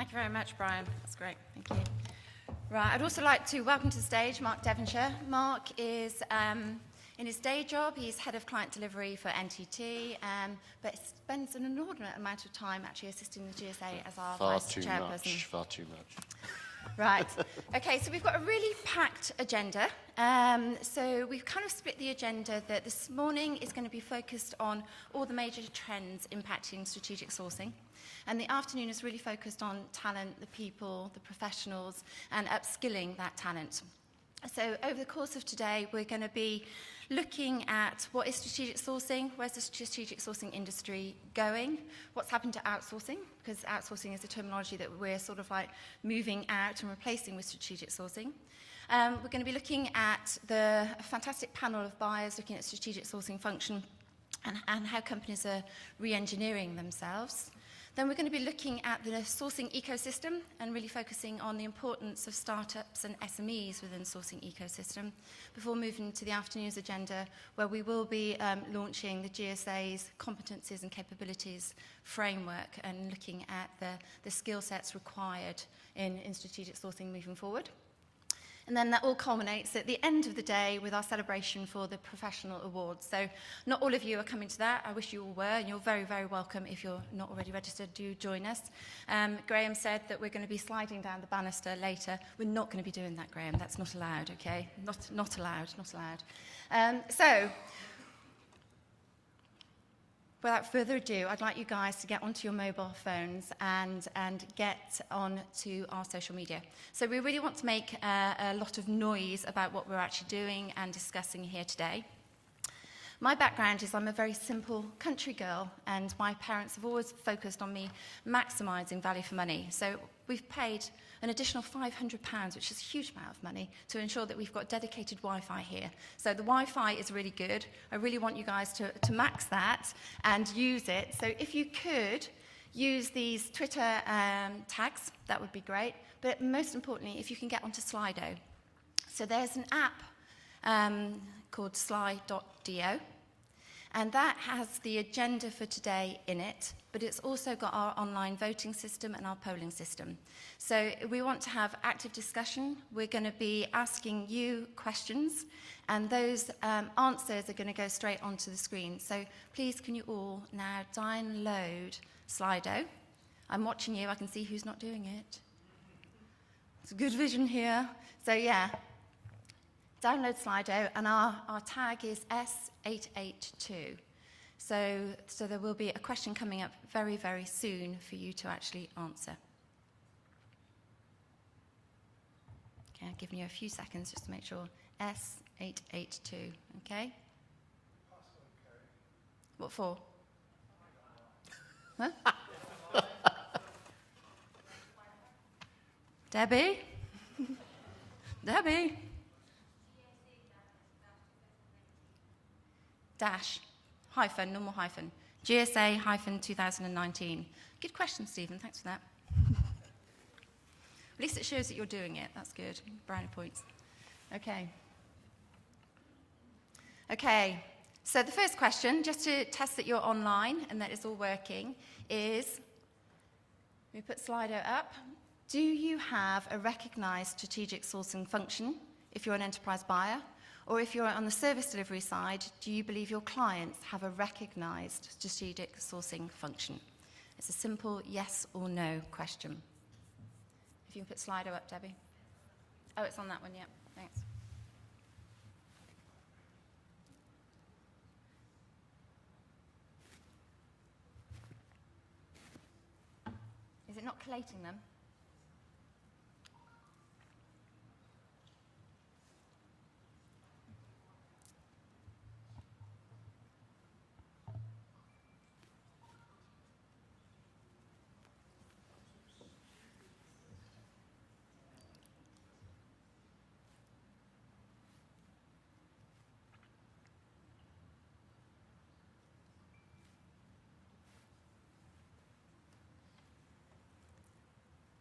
Thank you very much, Brian. That's great. Thank you. Right, I'd also like to welcome to the stage Mark Devonshire. Mark is, in his day job, he's head of client delivery for NTT, but spends an inordinate amount of time actually assisting the GSA as our vice chairperson. Far too much. Right. Okay, so we've got a really packed agenda. So we've kind of split the agenda that this morning is going to be focused on all the major trends impacting strategic sourcing. And the afternoon is really focused on talent, the people, the professionals, and upskilling that talent. So over the course of today, we're going to be looking at what is strategic sourcing, where's the strategic sourcing industry going, what's happened to outsourcing, because outsourcing is a terminology that we're sort of like moving out and replacing with strategic sourcing. We're going to be looking at the fantastic panel of buyers looking at strategic sourcing function and how companies are re-engineering themselves. Then we're going to be looking at the sourcing ecosystem and really focusing on the importance of startups and SMEs within the sourcing ecosystem before moving to the afternoon's agenda, where we will be launching the GSA's competencies and capabilities framework and looking at the skill sets required in strategic sourcing moving forward. And then that all culminates at the end of the day with our celebration for the professional awards. So not all of you are coming to that. I wish you all were, and you're very, very welcome. If you're not already registered, do join us. Graham said that we're going to be sliding down the banister later. We're not going to be doing that, Graham. That's not allowed, okay? Not allowed. So without further ado, I'd like you guys to get onto your mobile phones and get on to our social media. So we really want to make a lot of noise about what we're actually doing and discussing here today. My background is I'm a very simple country girl, and my parents have always focused on me maximising value for money. So we've paid an additional £500, which is a huge amount of money, to ensure that we've got dedicated Wi-Fi here. So the Wi-Fi is really good. I really want you guys to max that and use it. So if you could use these Twitter tags, that would be great. But most importantly, if you can get onto Slido. So there's an app called sly.do. And that has the agenda for today in it, but it's also got our online voting system and our polling system. So we want to have active discussion. We're going to be asking you questions, and those answers are going to go straight onto the screen. So please, can you all now download Slido? I'm watching you. I can see who's not doing it. It's a good vision here. So yeah. Download Slido, and our tag is S882. So there will be a question coming up very, very soon for you to actually answer. Okay, I'm giving you a few seconds just to make sure. S882, okay? What for? Huh? Debbie? Debbie? Dash, hyphen, normal hyphen, GSA hyphen 2019. Good question, Stephen, thanks for that. At least it shows that you're doing it, that's good, brownie points. Okay, so the first question, just to test that you're online and that it's all working, is, we put Slido up, do you have a recognised strategic sourcing function if you're an enterprise buyer? Or if you're on the service delivery side, do you believe your clients have a recognised strategic sourcing function? It's a simple yes or no question. If you can put Slido up, Debbie. Oh, it's on that one, yeah, thanks. Is it not collating them?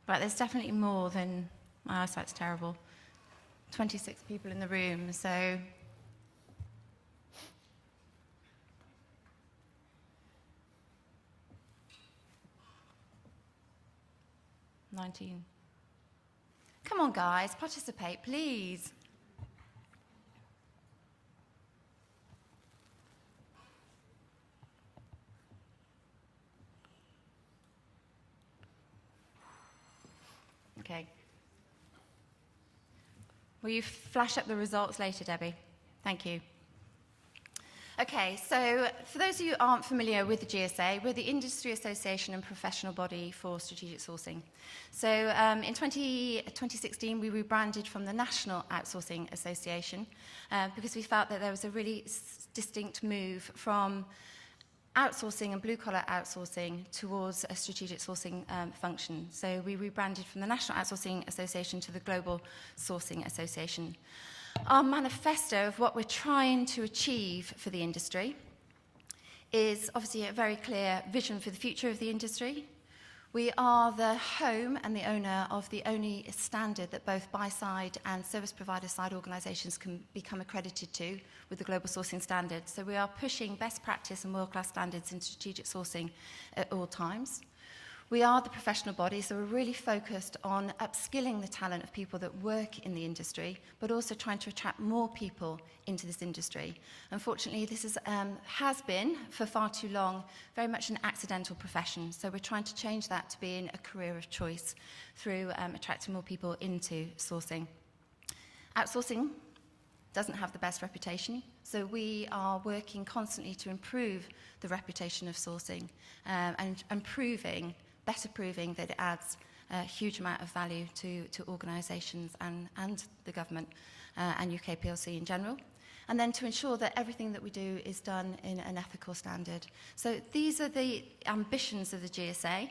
Right, there's definitely more than, my eyesight's terrible, 26 people in the room, so 19. Come on, guys, participate, please. Okay. Will you flash up the results later, Debbie? Thank you. Okay, so for those of you who aren't familiar with the GSA, we're the Industry Association and professional body for strategic sourcing. So in 2016, we rebranded from the National Outsourcing Association because we felt that there was a really distinct move from outsourcing and blue-collar outsourcing towards a strategic sourcing function. So we rebranded from the National Outsourcing Association to the Global Sourcing Association. Our manifesto of what we're trying to achieve for the industry is obviously a very clear vision for the future of the industry. We are the home and the owner of the only standard that both buy-side and service provider-side organisations can become accredited to with the global sourcing standard. So we are pushing best practice and world-class standards in strategic sourcing at all times. We are the professional body, so we're really focused on upskilling the talent of people that work in the industry, but also trying to attract more people into this industry. Unfortunately, this has been, for far too long, very much an accidental profession. So we're trying to change that to being a career of choice through attracting more people into sourcing. Outsourcing doesn't have the best reputation, so we are working constantly to improve the reputation of sourcing and better proving that it adds a huge amount of value to organisations and the government and UK PLC in general. And then to ensure that everything that we do is done in an ethical standard. So these are the ambitions of the GSA,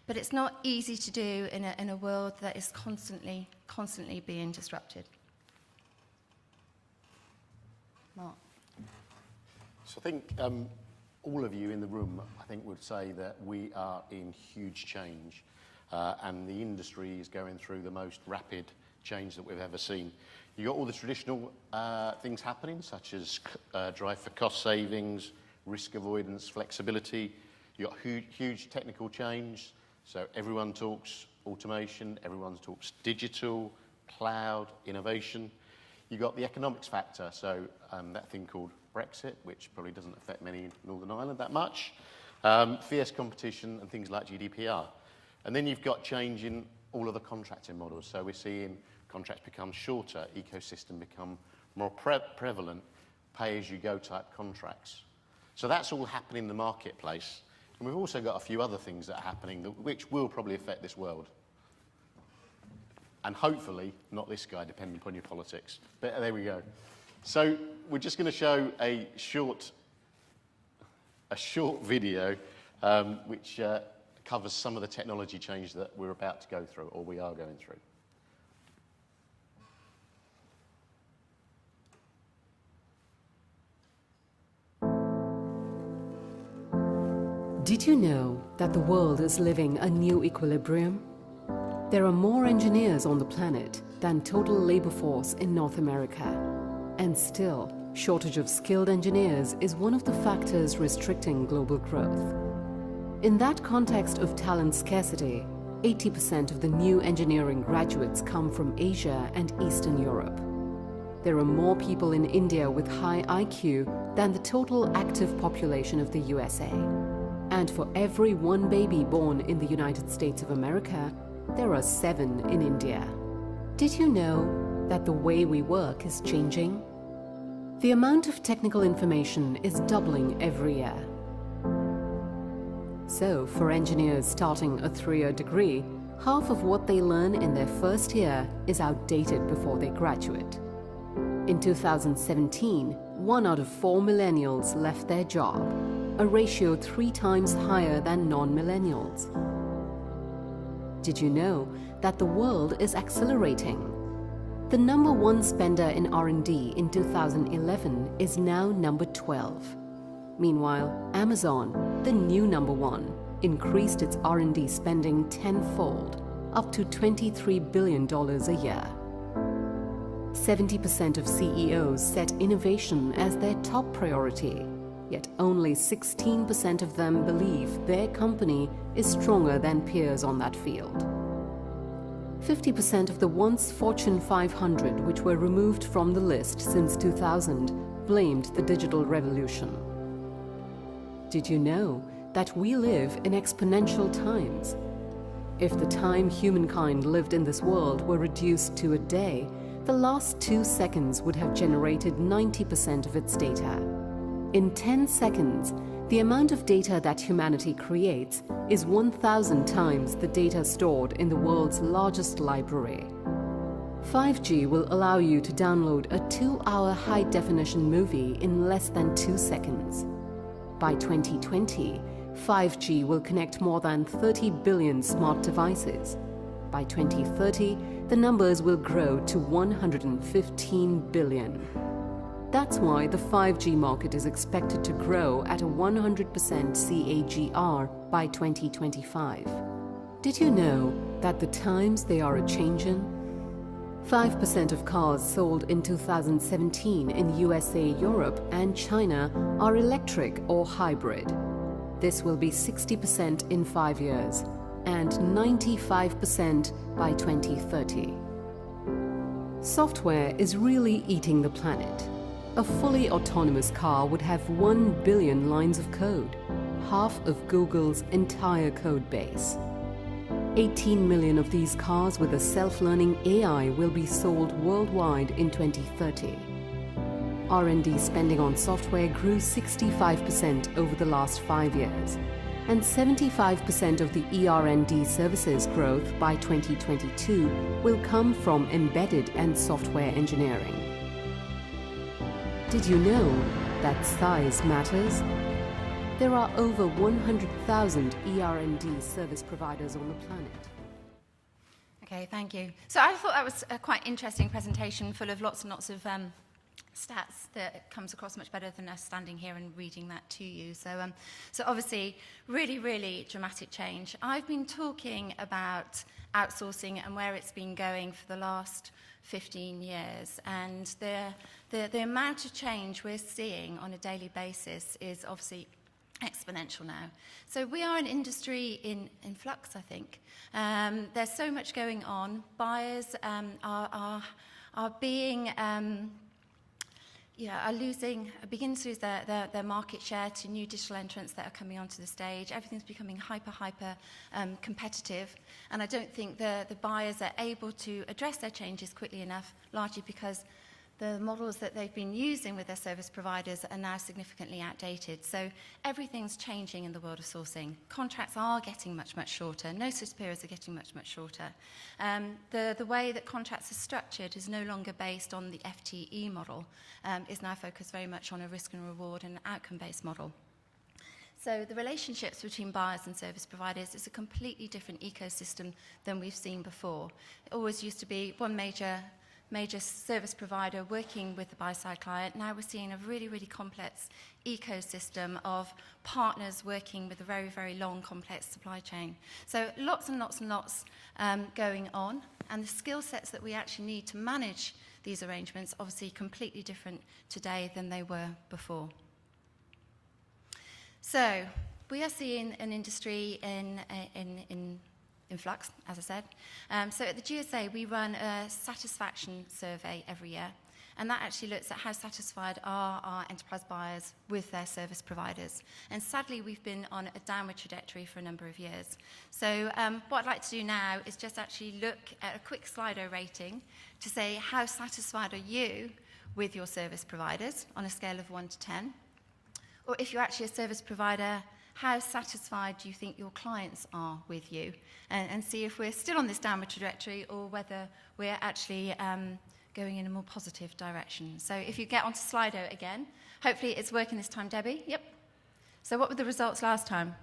but it's not easy to do in a world that is constantly being disrupted. Mark. So I think all of you in the room, I think, would say that we are in huge change and the industry is going through the most rapid change that we've ever seen. You've got all the traditional things happening, such as drive for cost savings, risk avoidance, flexibility. You've got huge technical change, so everyone talks automation, everyone talks digital, cloud, innovation. You've got the economics factor, so that thing called Brexit, which probably doesn't affect many in Northern Ireland that much, fierce competition and things like GDPR. And then you've got change in all of the contracting models. So we're seeing contracts become shorter, ecosystem become more prevalent, pay-as-you-go type contracts. So that's all happening in the marketplace. And we've also got a few other things that are happening which will probably affect this world. And hopefully not this guy, depending upon your politics. But there we go. So we're just going to show a short video which covers some of the technology change that we're about to go through, or we are going through. Did you know that the world is living a new equilibrium? There are more engineers on the planet than total labor force in North America. And still, shortage of skilled engineers is one of the factors restricting global growth. In that context of talent scarcity, 80% of the new engineering graduates come from Asia and Eastern Europe. There are more people in India with high IQ than the total active population of the USA. And for every one baby born in the United States of America, there are 7 in India. Did you know that the way we work is changing? The amount of technical information is doubling every year. So, for engineers starting a 3-year degree, half of what they learn in their first year is outdated before they graduate. In 2017, 1 out of 4 millennials left their job, a ratio 3 times higher than non-millennials. Did you know that the world is accelerating? The number 1 spender in R&D in 2011 is now number 12. Meanwhile, Amazon, the new number 1, increased its R&D spending tenfold, up to $23 billion a year. 70% of CEOs set innovation as their top priority, yet only 16% of them believe their company is stronger than peers on that field. 50% of the once Fortune 500, which were removed from the list since 2000, blamed the digital revolution. Did you know that we live in exponential times? If the time humankind lived in this world were reduced to a day, the last 2 seconds would have generated 90% of its data. In 10 seconds, the amount of data that humanity creates is 1,000 times the data stored in the world's largest library. 5G will allow you to download a 2-hour high-definition movie in less than 2 seconds. By 2020, 5G will connect more than 30 billion smart devices. By 2030, the numbers will grow to 115 billion. That's why the 5G market is expected to grow at a 100% CAGR by 2025. Did you know that the times they are a-changin'? 5% of cars sold in 2017 in USA, Europe, and China are electric or hybrid. This will be 60% in 5 years and 95% by 2030. Software is really eating the planet. A fully autonomous car would have 1 billion lines of code, half of Google's entire code base. 18 million of these cars with a self-learning AI will be sold worldwide in 2030. R&D spending on software grew 65% over the last 5 years, and 75% of the ER&D services growth by 2022 will come from embedded and software engineering. Did you know that size matters? There are over 100,000 ER&D service providers on the planet. Okay, thank you. So I thought that was a quite interesting presentation full of lots and lots of stats that comes across much better than us standing here and reading that to you. So obviously, really, really dramatic change. I've been talking about outsourcing and where it's been going for the last 15 years, and the amount of change we're seeing on a daily basis is obviously exponential now. So we are an industry in flux, I think. There's so much going on. Buyers are being begin to lose their market share to new digital entrants that are coming onto the stage. Everything's becoming hyper competitive, and I don't think the buyers are able to address their changes quickly enough, largely because the models that they've been using with their service providers are now significantly outdated. So everything's changing in the world of sourcing. Contracts are getting much, much shorter. Notice periods are getting much, much shorter. The way that contracts are structured is no longer based on the FTE model, is now focused very much on a risk and reward and outcome-based model. So the relationships between buyers and service providers is a completely different ecosystem than we've seen before. It always used to be one major service provider working with the buy-side client. Now we're seeing a really, really complex ecosystem of partners working with a very, very long, complex supply chain. So lots and lots and lots going on, and the skill sets that we actually need to manage these arrangements obviously completely different today than they were before. So we are seeing an industry in flux, as I said. So at the GSA, we run a satisfaction survey every year, and that actually looks at how satisfied are our enterprise buyers with their service providers. And sadly, we've been on a downward trajectory for a number of years. So what I'd like to do now is just actually look at a quick Slido rating to say how satisfied are you with your service providers on a scale of 1 to 10? Or if you're actually a service provider, how satisfied do you think your clients are with you? And see if we're still on this downward trajectory or whether we're actually going in a more positive direction. So if you get onto Slido again, hopefully it's working this time, Debbie. Yep. So what were the results last time?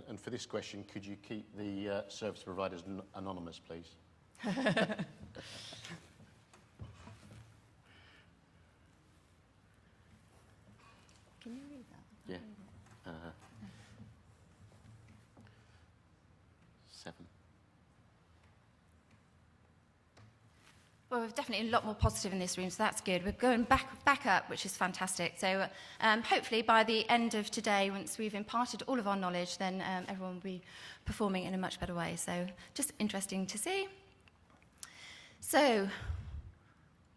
And for this question, could you keep the service providers anonymous, please? Can you read that? Yeah. 7. Well, we're definitely a lot more positive in this room, so that's good. We're going back up, which is fantastic. So hopefully by the end of today, once we've imparted all of our knowledge, then everyone will be performing in a much better way. So just interesting to see. So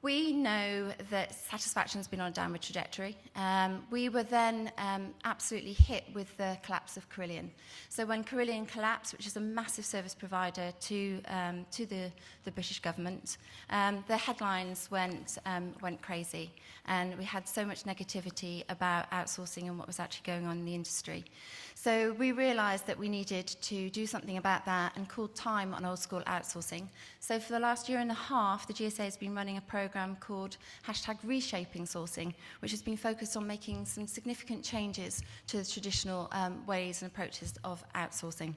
we know that satisfaction's been on a downward trajectory. We were then absolutely hit with the collapse of Carillion. So when Carillion collapsed, which is a massive service provider to the British government, the headlines went crazy, and we had so much negativity about outsourcing and what was actually going on in the industry. So we realised that we needed to do something about that and called time on old school outsourcing. So for the last year and a half, the GSA has been running a programme called #Reshaping Sourcing, which has been focused on making some significant changes to the traditional ways and approaches of outsourcing.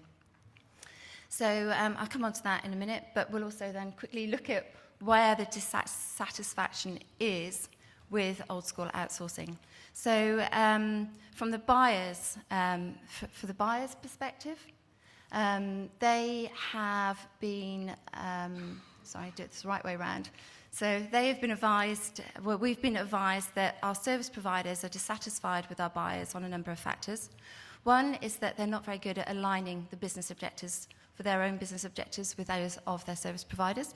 So I'll come on to that in a minute, but we'll also then quickly look at where the dissatisfaction is with old school outsourcing. So from the buyers, for the buyers' perspective, they have been, sorry, do it the right way around. So they have been advised, well, we've been advised that our service providers are dissatisfied with our buyers on a number of factors. One is that they're not very good at aligning the business objectives for their own business objectives with those of their service providers.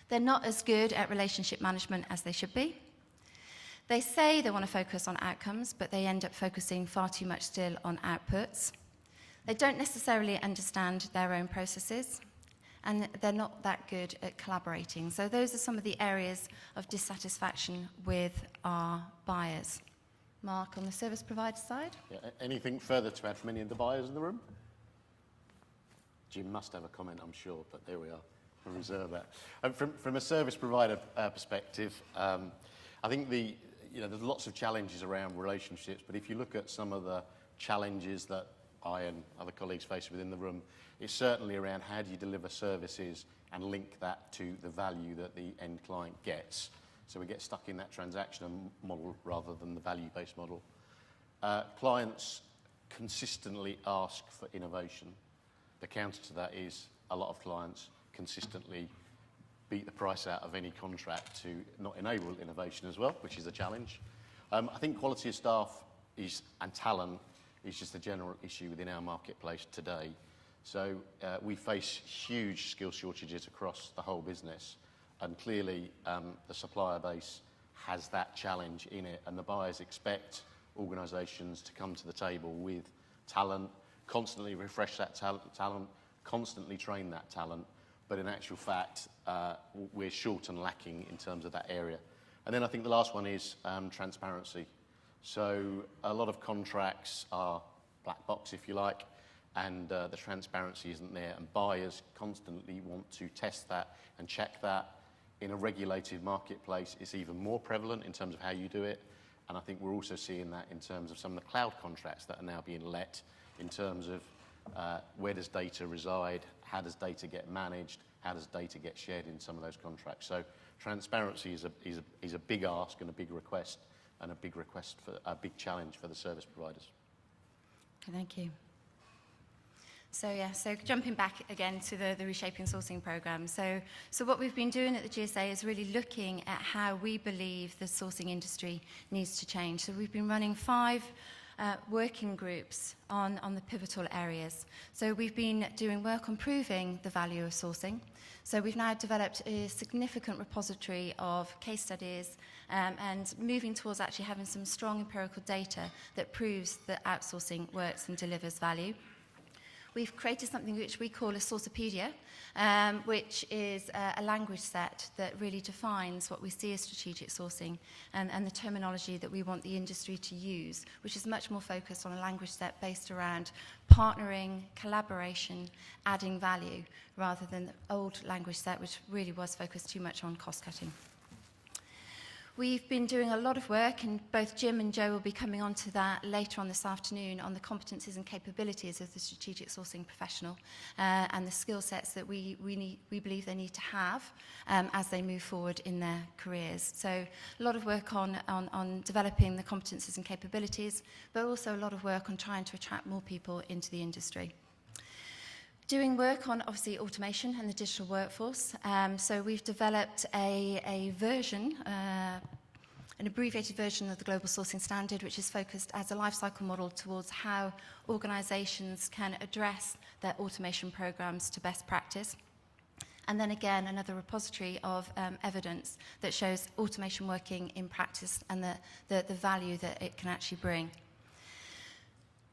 They're not as good at relationship management as they should be. They say they want to focus on outcomes, but they end up focusing far too much still on outputs. They don't necessarily understand their own processes, and they're not that good at collaborating. So those are some of the areas of dissatisfaction with our buyers. Mark, on the service provider side? Yeah, anything further to add from any of the buyers in the room? Jim must have a comment, I'm sure, but there we are. We'll reserve that. From a service provider perspective, I think there's lots of challenges around relationships, but if you look at some of the challenges that I and other colleagues face within the room, it's certainly around how do you deliver services and link that to the value that the end client gets. So we get stuck in that transactional model rather than the value-based model. Clients consistently ask for innovation. The counter to that is a lot of clients consistently beat the price out of any contract to not enable innovation as well, which is a challenge. I think quality of staff and talent is just a general issue within our marketplace today. So we face huge skill shortages across the whole business, and clearly the supplier base has that challenge in it, and the buyers expect organisations to come to the table with talent, constantly refresh that talent, constantly train that talent, but in actual fact, we're short and lacking in terms of that area. And then I think the last one is transparency. So a lot of contracts are black box, if you like, and the transparency isn't there, and buyers constantly want to test that and check that. In a regulated marketplace, it's even more prevalent in terms of how you do it, and I think we're also seeing that in terms of some of the cloud contracts that are now being let, in terms of where does data reside, how does data get managed, how does data get shared in some of those contracts. So transparency is a big ask and a big request, and a big challenge for the service providers. Thank you. So jumping back again to the Reshaping Sourcing programme. So what we've been doing at the GSA is really looking at how we believe the sourcing industry needs to change. So we've been running 5 working groups on the pivotal areas. So we've been doing work on proving the value of sourcing. So we've now developed a significant repository of case studies and moving towards actually having some strong empirical data that proves that outsourcing works and delivers value. We've created something which we call a Sourcepedia, which is a language set that really defines what we see as strategic sourcing and the terminology that we want the industry to use, which is much more focused on a language set based around partnering, collaboration, adding value, rather than the old language set, which really was focused too much on cost cutting. We've been doing a lot of work, and both Jim and Joe will be coming on to that later on this afternoon, on the competencies and capabilities of the strategic sourcing professional and the skill sets that we believe they need to have as they move forward in their careers. So a lot of work on developing the competencies and capabilities, but also a lot of work on trying to attract more people into the industry. Doing work on, obviously, automation and the digital workforce. So we've developed a version, an abbreviated version of the Global Sourcing Standard, which is focused as a lifecycle model towards how organisations can address their automation programs to best practice. And then again, another repository of evidence that shows automation working in practice and the value that it can actually bring.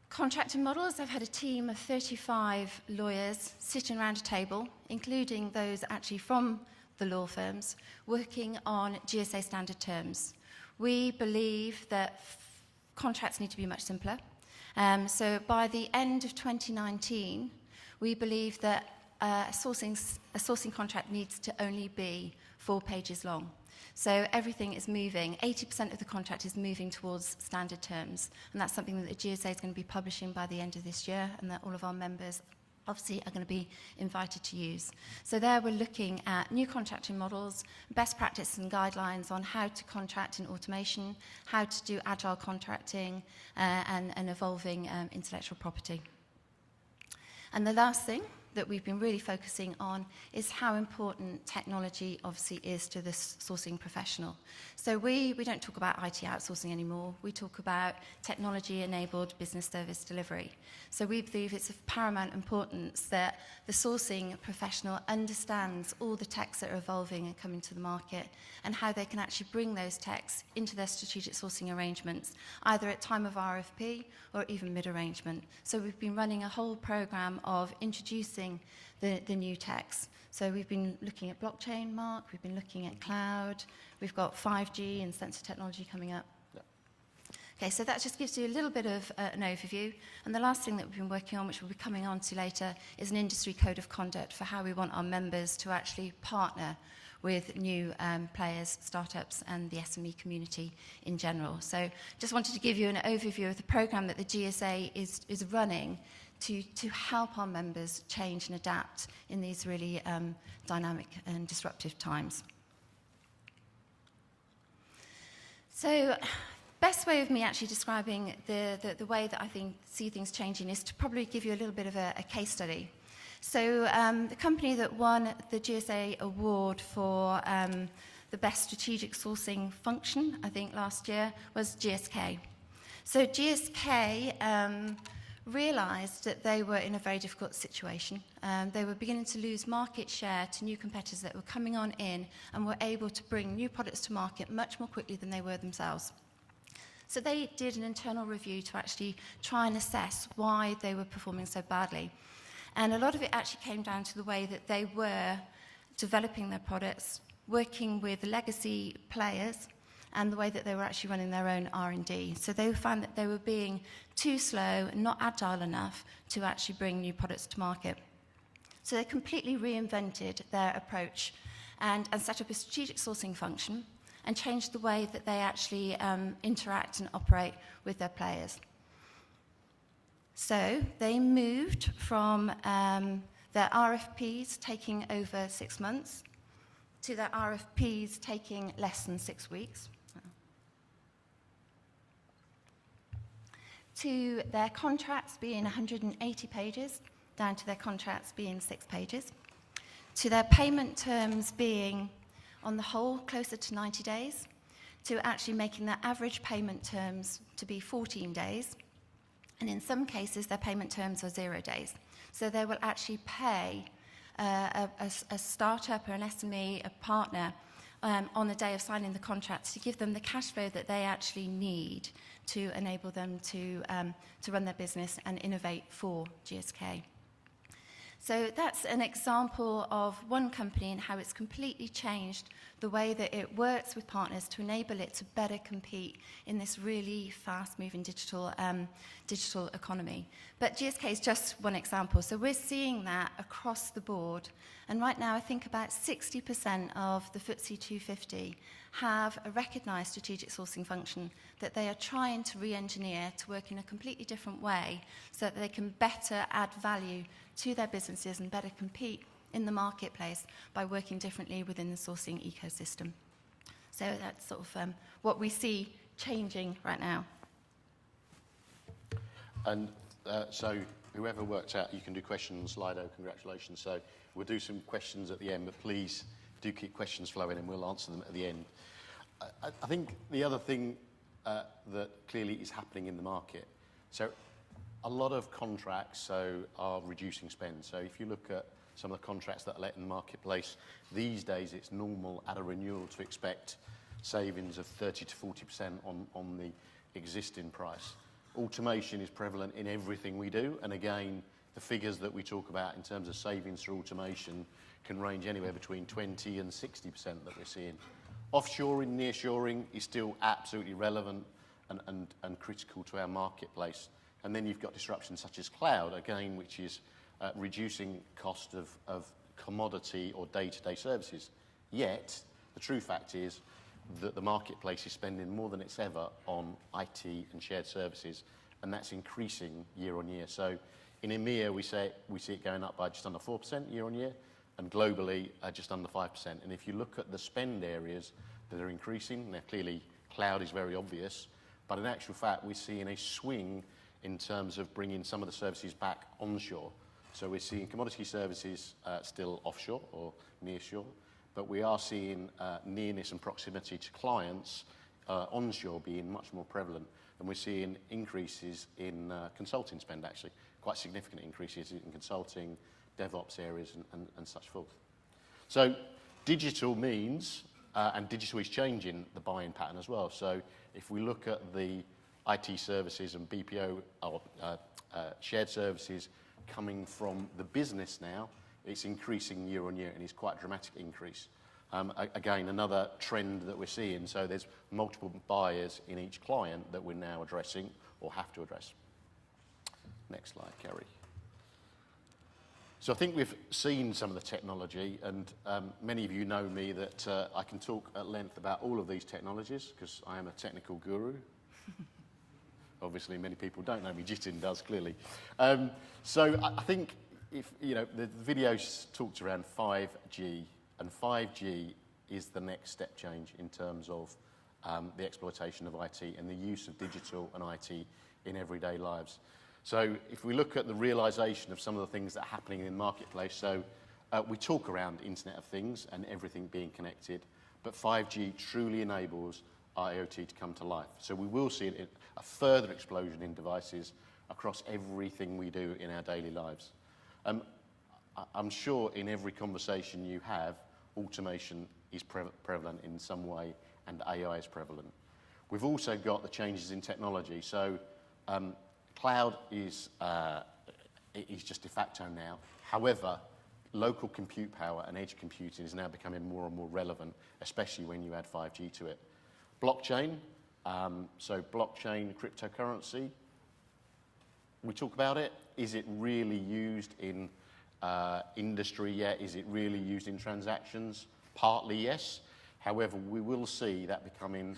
Contracting models, I've had a team of 35 lawyers sitting around a table, including those actually from the law firms, working on GSA standard terms. We believe that contracts need to be much simpler. So by the end of 2019, we believe that a sourcing contract needs to only be 4 pages long. So everything is moving, 80% of the contract is moving towards standard terms, and that's something that the GSA is going to be publishing by the end of this year, and that all of our members obviously are going to be invited to use. So there we're looking at new contracting models, best practice and guidelines on how to contract in automation, how to do agile contracting, and evolving intellectual property. And the last thing that we've been really focusing on is how important technology obviously is to this sourcing professional. So we don't talk about IT outsourcing anymore. We talk about technology-enabled business service delivery. So we believe it's of paramount importance that the sourcing professional understands all the techs that are evolving and coming to the market and how they can actually bring those techs into their strategic sourcing arrangements, either at time of RFP or even mid-arrangement. So we've been running a whole program of introducing the new techs. So we've been looking at blockchain, Mark, we've been looking at cloud, we've got 5G and sensor technology coming up. Yep. Okay, so that just gives you a little bit of an overview. And the last thing that we've been working on, which we'll be coming on to later, is an industry code of conduct for how we want our members to actually partner with new players, startups, and the SME community in general. So just wanted to give you an overview of the program that the GSA is running to help our members change and adapt in these really dynamic and disruptive times. So best way of me actually describing the way that I see things changing is to probably give you a little bit of a case study. So the company that won the GSA award for the best strategic sourcing function, I think last year, was GSK. So GSK realised that they were in a very difficult situation. They were beginning to lose market share to new competitors that were coming on in and were able to bring new products to market much more quickly than they were themselves. So they did an internal review to actually try and assess why they were performing so badly. And a lot of it actually came down to the way that they were developing their products, working with legacy players, and the way that they were actually running their own R&D. So they found that they were being too slow and not agile enough to actually bring new products to market. So they completely reinvented their approach and set up a strategic sourcing function and changed the way that they actually interact and operate with their players. So they moved from their RFPs taking over 6 months to their RFPs taking less than 6 weeks, to their contracts being 180 pages, down to their contracts being 6 pages, to their payment terms being, on the whole, closer to 90 days, to actually making their average payment terms to be 14 days, and in some cases, their payment terms are 0 days. So they will actually pay a startup or an SME, a partner, on the day of signing the contract to give them the cash flow that they actually need to enable them to run their business and innovate for GSK. So that's an example of one company and how it's completely changed the way that it works with partners to enable it to better compete in this really fast-moving digital economy. But GSK is just one example. So we're seeing that across the board. And right now, I think about 60% of the FTSE 250 have a recognised strategic sourcing function that they are trying to re-engineer to work in a completely different way so that they can better add value to their businesses and better compete in the marketplace by working differently within the sourcing ecosystem. So that's sort of what we see changing right now. And so whoever worked out, you can do questions, Slido, congratulations. So we'll do some questions at the end, but please do keep questions flowing and we'll answer them at the end. I think the other thing that clearly is happening in the market, so a lot of contracts are reducing spend. So if you look at some of the contracts that are let in the marketplace, these days it's normal at a renewal to expect savings of 30 to 40% on the existing price. Automation is prevalent in everything we do, and again, the figures that we talk about in terms of savings through automation can range anywhere between 20 and 60% that we're seeing. Offshoring, nearshoring is still absolutely relevant and critical to our marketplace. And then you've got disruptions such as cloud, again, which is reducing cost of commodity or day-to-day services. Yet, the true fact is that the marketplace is spending more than it's ever on IT and shared services, and that's increasing year on year. So in EMEA, we see it going up by just under 4% year on year, and globally, just under 5%. And if you look at the spend areas that are increasing, now clearly cloud is very obvious, but in actual fact, we're seeing a swing in terms of bringing some of the services back onshore. So we're seeing commodity services still offshore or nearshore, but we are seeing nearness and proximity to clients onshore being much more prevalent. And we're seeing increases in consulting spend, actually, quite significant increases in consulting, DevOps areas and such forth. So digital means, and digital is changing the buying pattern as well. So if we look at the IT services and BPO or shared services coming from the business now, it's increasing year on year, and it's quite a dramatic increase. Again, another trend that we're seeing, so there's multiple buyers in each client that we're now addressing or have to address. Next slide, Kerry. So I think we've seen some of the technology, and many of you know me that I can talk at length about all of these technologies because I am a technical guru. Obviously, many people don't know me. Jitin does, clearly. So I think if the video talked around 5G, and 5G is the next step change in terms of the exploitation of IT and the use of digital and IT in everyday lives. So if we look at the realisation of some of the things that are happening in the marketplace, so we talk around Internet of Things and everything being connected, but 5G truly enables IoT to come to life. So we will see a further explosion in devices across everything we do in our daily lives. I'm sure in every conversation you have, automation is prevalent in some way and AI is prevalent. We've also got the changes in technology. So cloud is just de facto now. However, local compute power and edge computing is now becoming more and more relevant, especially when you add 5G to it. Blockchain, so blockchain cryptocurrency, we talk about it. Is it really used in industry yet? Is it really used in transactions? Partly, yes. However, we will see that becoming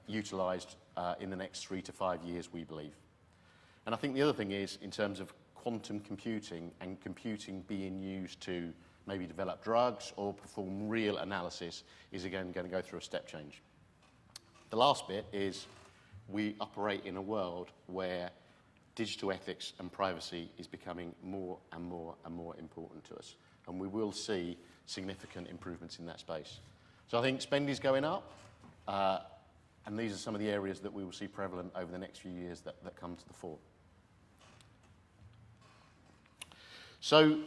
utilised in the next 3 to 5 years, we believe. And I think the other thing is, in terms of quantum computing and computing being used to maybe develop drugs or perform real analysis, is again going to go through a step change. The last bit is we operate in a world where digital ethics and privacy is becoming more and more and more important to us. And we will see significant improvements in that space. So I think spend is going up, and these are some of the areas that we will see prevalent over the next few years that come to the fore. So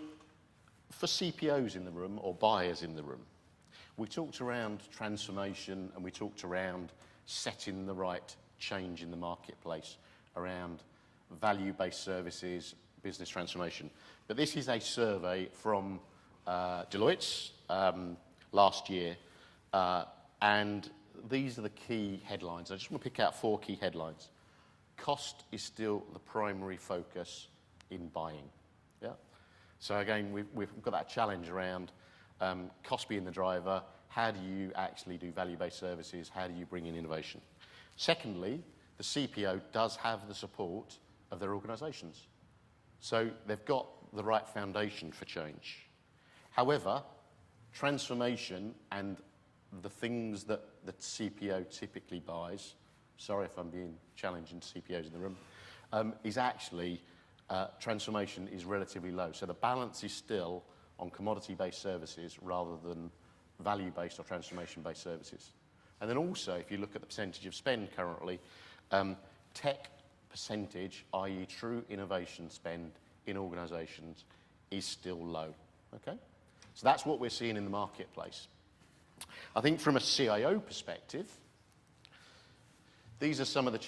for CPOs in the room, or buyers in the room, we talked around transformation and we talked around setting the right change in the marketplace around value-based services, business transformation. But this is a survey from Deloitte last year, and these are the key headlines. I just want to pick out 4 key headlines. Cost is still the primary focus in buying. Yeah. So again, we've got that challenge around cost being the driver. How do you actually do value-based services? How do you bring in innovation? Secondly, the CPO does have the support of their organisations. So they've got the right foundation for change. However, transformation and the things that the CPO typically buys, sorry if I'm being challenging to CPOs in the room, is actually transformation is relatively low. So the balance is still on commodity-based services rather than value-based or transformation-based services. And then also, if you look at the percentage of spend currently, tech percentage, i.e. true innovation spend in organisations, is still low, okay? So that's what we're seeing in the marketplace. I think from a CIO perspective, these are some of the...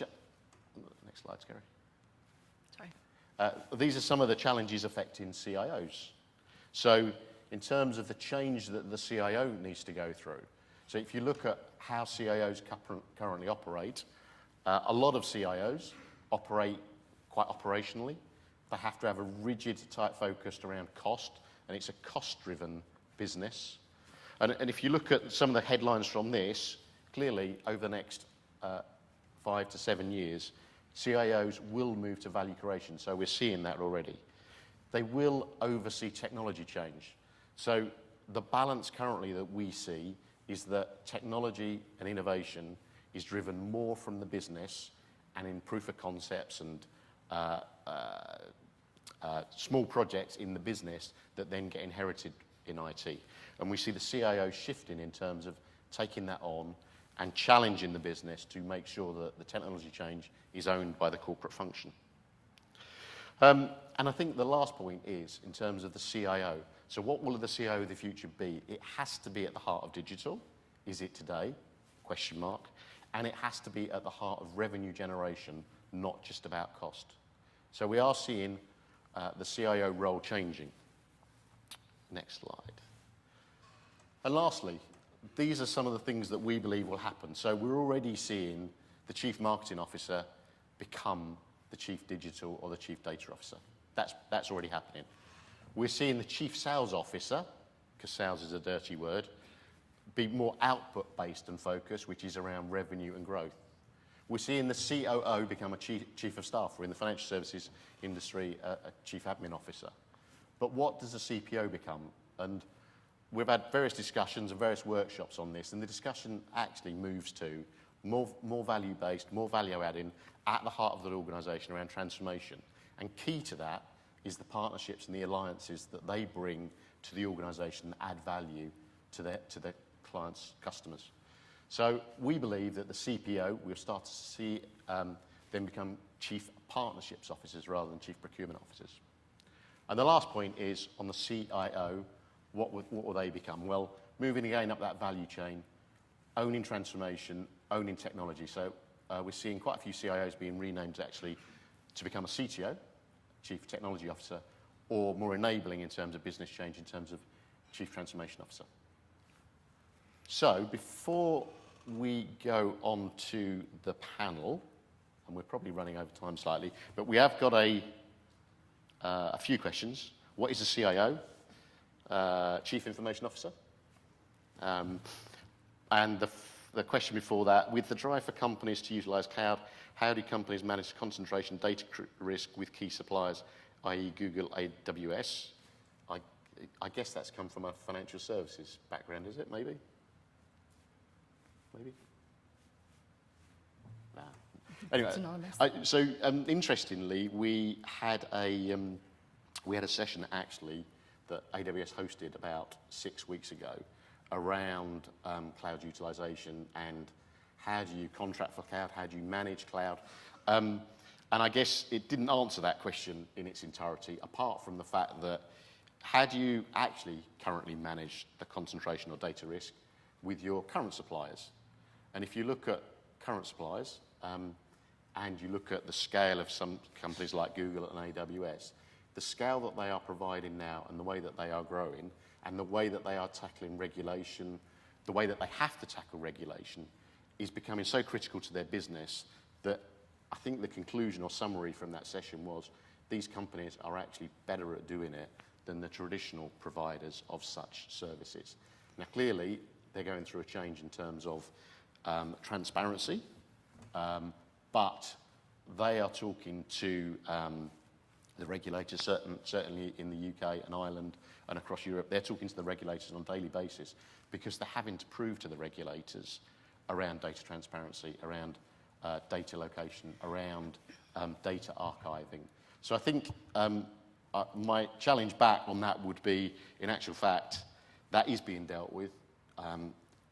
Next slide, Kerry. Sorry. These are some of the challenges affecting CIOs. So in terms of the change that the CIO needs to go through, so if you look at how CIOs currently operate, a lot of CIOs operate quite operationally. They have to have a rigid, tight focus around cost, and it's a cost-driven business. And if you look at some of the headlines from this, clearly over the next 5 to 7 years, CIOs will move to value creation, so we're seeing that already. They will oversee technology change. So the balance currently that we see is that technology and innovation is driven more from the business and in proof of concepts and small projects in the business that then get inherited in IT. And we see the CIO shifting in terms of taking that on and challenging the business to make sure that the technology change is owned by the corporate function. And I think the last point is in terms of the CIO. So what will the CIO of the future be? It has to be at the heart of digital. Is it today? Question mark. And it has to be at the heart of revenue generation, not just about cost. So we are seeing the CIO role changing. Next slide. And lastly, these are some of the things that we believe will happen. So we're already seeing the Chief Marketing Officer become the Chief Digital or the Chief Data Officer. That's already happening. We're seeing the Chief Sales Officer, because sales is a dirty word, be more output-based and focused, which is around revenue and growth. We're seeing the COO become a Chief of Staff, or in the financial services industry, a Chief Admin Officer. But what does a CPO become? And we've had various discussions and various workshops on this, and the discussion actually moves to more value-based, more value-adding at the heart of the organisation around transformation. And key to that is the partnerships and the alliances that they bring to the organisation that add value to their clients' customers. So we believe that the CPO, we'll start to see them become Chief Partnerships Officers rather than Chief Procurement Officers. And the last point is on the CIO, what will they become? Well, moving again up that value chain, owning transformation, owning technology. So we're seeing quite a few CIOs being renamed actually to become a CTO, Chief Technology Officer, or more enabling in terms of business change, in terms of Chief Transformation Officer. So before we go on to the panel, and we're probably running over time slightly, but we have got a few questions. What is a CIO? Chief Information Officer. And the question before that, with the drive for companies to utilise cloud, how do companies manage concentration data risk with key suppliers, i.e. Google, AWS? I guess that's come from a financial services background, is it, maybe? Maybe? Nah. Anyway, interestingly, we had a session actually that AWS hosted about 6 weeks ago around cloud utilisation and how do you contract for cloud, how do you manage cloud. And I guess it didn't answer that question in its entirety, apart from the fact that how do you actually currently manage the concentration or data risk with your current suppliers? And if you look at current suppliers and you look at the scale of some companies like Google and AWS, the scale that they are providing now and the way that they are growing and the way that they are tackling regulation, the way that they have to tackle regulation is becoming so critical to their business that I think the conclusion or summary from that session was these companies are actually better at doing it than the traditional providers of such services. Now, clearly, they're going through a change in terms of transparency, but they are talking to the regulators, certainly in the UK and Ireland and across Europe. They're talking to the regulators on a daily basis because they're having to prove to the regulators around data transparency, around data location, around data archiving. So I think my challenge back on that would be, in actual fact, that is being dealt with.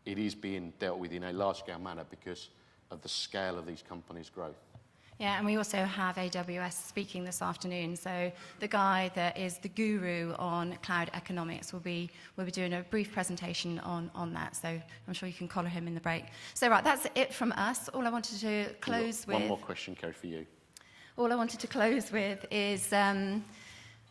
It is being dealt with in a large-scale manner because of the scale of these companies' growth. Yeah, and we also have AWS speaking this afternoon. So the guy that is the guru on cloud economics will be doing a brief presentation on that. So I'm sure you can collar him in the break. So right, that's it from us. All I wanted to close with... One more question, Kerry, for you. All I wanted to close with is,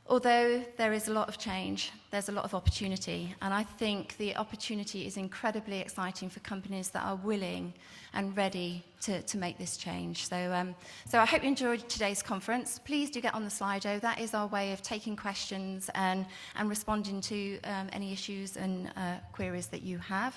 although there is a lot of change, there's a lot of opportunity. And I think the opportunity is incredibly exciting for companies that are willing and ready to make this change. So I hope you enjoyed today's conference. Please do get on the Slido. That is our way of taking questions and responding to any issues and queries that you have.